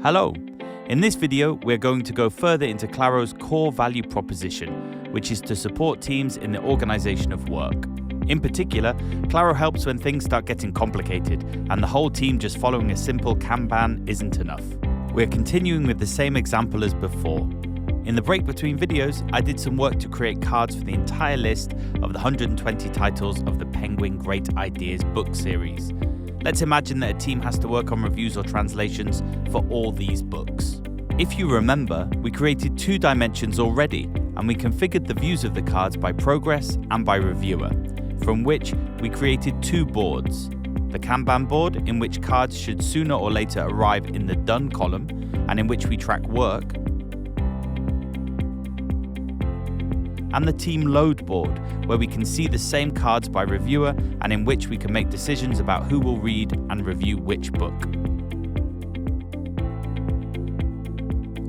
Hello! In this video, we're going to go further into Klaro's core value proposition, which is to support teams in the organization of work. In particular, Klaro helps when things start getting complicated and the whole team just following a simple Kanban isn't enough. We're continuing with the same example as before. In the break between videos, I did some work to create cards for the entire list of the 120 titles of the Penguin Great Ideas book series. Let's imagine that a team has to work on reviews or translations for all these books. If you remember, we created 2 dimensions already, and we configured the views of the cards by progress and by reviewer, from which we created 2 boards. The Kanban board, in which cards should sooner or later arrive in the done column, and in which we track work, and the team load board, where we can see the same cards by reviewer and in which we can make decisions about who will read and review which book.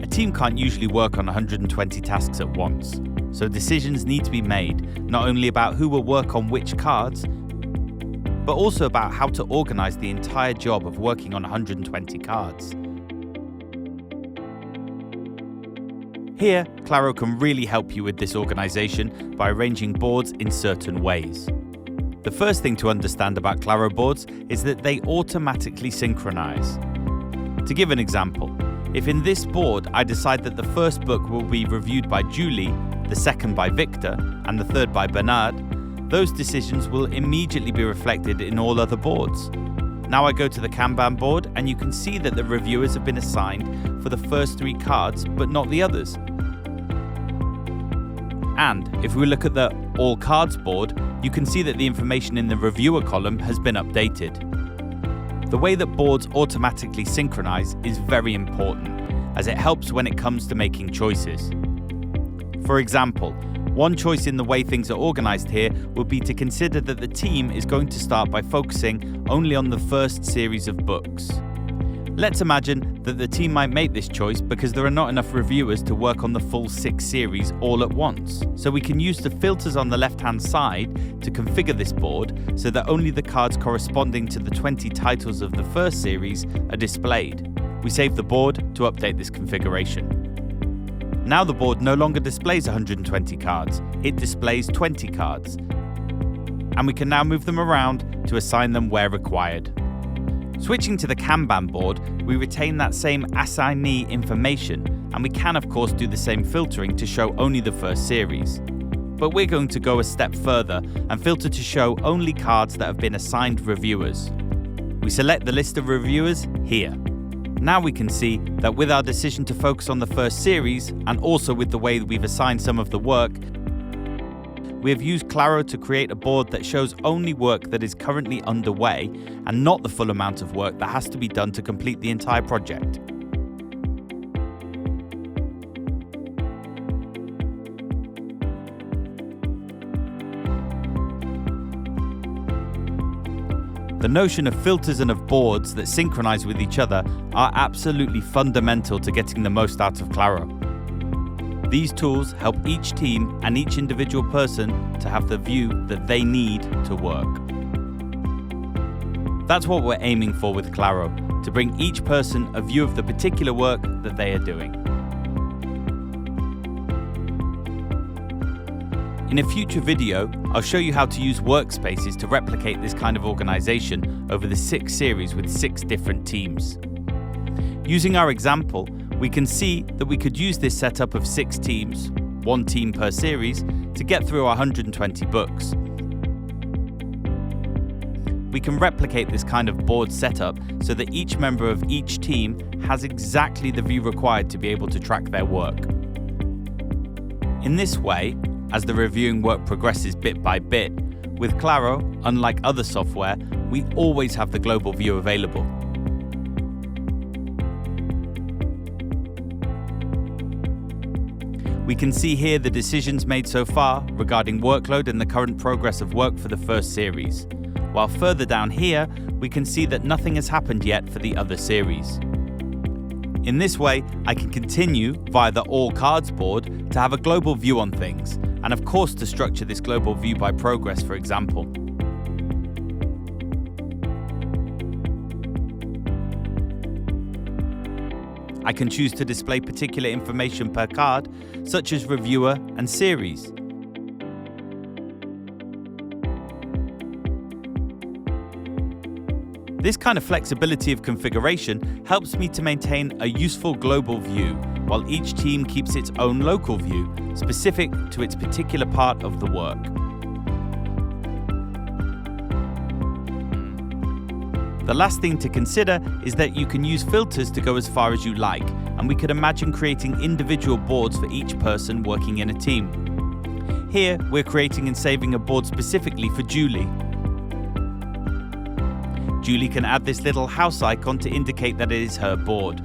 A team can't usually work on 120 tasks at once, so decisions need to be made not only about who will work on which cards, but also about how to organize the entire job of working on 120 cards. Here, Klaro can really help you with this organization by arranging boards in certain ways. The first thing to understand about Klaro boards is that they automatically synchronize. To give an example, if in this board I decide that the first book will be reviewed by Julie, the second by Victor, and the third by Bernard, those decisions will immediately be reflected in all other boards. Now I go to the Kanban board and you can see that the reviewers have been assigned for the first 3 cards, but not the others. And if we look at the All Cards board, you can see that the information in the reviewer column has been updated. The way that boards automatically synchronize is very important, as it helps when it comes to making choices. For example, one choice in the way things are organized here would be to consider that the team is going to start by focusing only on the first series of books. Let's imagine that the team might make this choice because there are not enough reviewers to work on the full 6 series all at once. So we can use the filters on the left-hand side to configure this board so that only the cards corresponding to the 20 titles of the first series are displayed. We save the board to update this configuration. Now the board no longer displays 120 cards, it displays 20 cards. And we can now move them around to assign them where required. Switching to the Kanban board, we retain that same assignee information, and we can of course do the same filtering to show only the first series. But we're going to go a step further and filter to show only cards that have been assigned reviewers. We select the list of reviewers here. Now we can see that with our decision to focus on the first series, and also with the way that we've assigned some of the work, we have used Klaro to create a board that shows only work that is currently underway and not the full amount of work that has to be done to complete the entire project. The notion of filters and of boards that synchronize with each other are absolutely fundamental to getting the most out of Klaro. These tools help each team and each individual person to have the view that they need to work. That's what we're aiming for with Klaro, to bring each person a view of the particular work that they are doing. In a future video, I'll show you how to use workspaces to replicate this kind of organization over the 6 series with 6 different teams. Using our example, we can see that we could use this setup of 6 teams, 1 team per series, to get through our 120 books. We can replicate this kind of board setup so that each member of each team has exactly the view required to be able to track their work. In this way, as the reviewing work progresses bit by bit, with Klaro, unlike other software, we always have the global view available. We can see here the decisions made so far regarding workload and the current progress of work for the first series, while further down here we can see that nothing has happened yet for the other series. In this way, I can continue via the All Cards board to have a global view on things, and of course to structure this global view by progress, for example. I can choose to display particular information per card, such as reviewer and series. This kind of flexibility of configuration helps me to maintain a useful global view, while each team keeps its own local view, specific to its particular part of the work. The last thing to consider is that you can use filters to go as far as you like, and we could imagine creating individual boards for each person working in a team. Here, we're creating and saving a board specifically for Julie. Julie can add this little house icon to indicate that it is her board.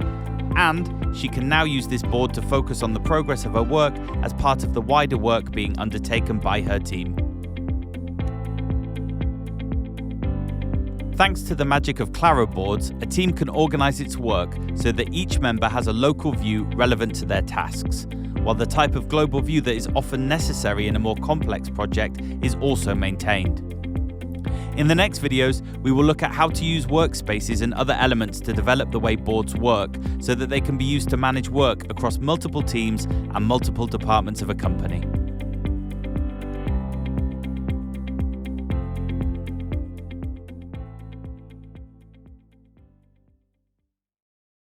And she can now use this board to focus on the progress of her work as part of the wider work being undertaken by her team. Thanks to the magic of Klaro boards, a team can organize its work so that each member has a local view relevant to their tasks, while the type of global view that is often necessary in a more complex project is also maintained. In the next videos, we will look at how to use workspaces and other elements to develop the way boards work so that they can be used to manage work across multiple teams and multiple departments of a company.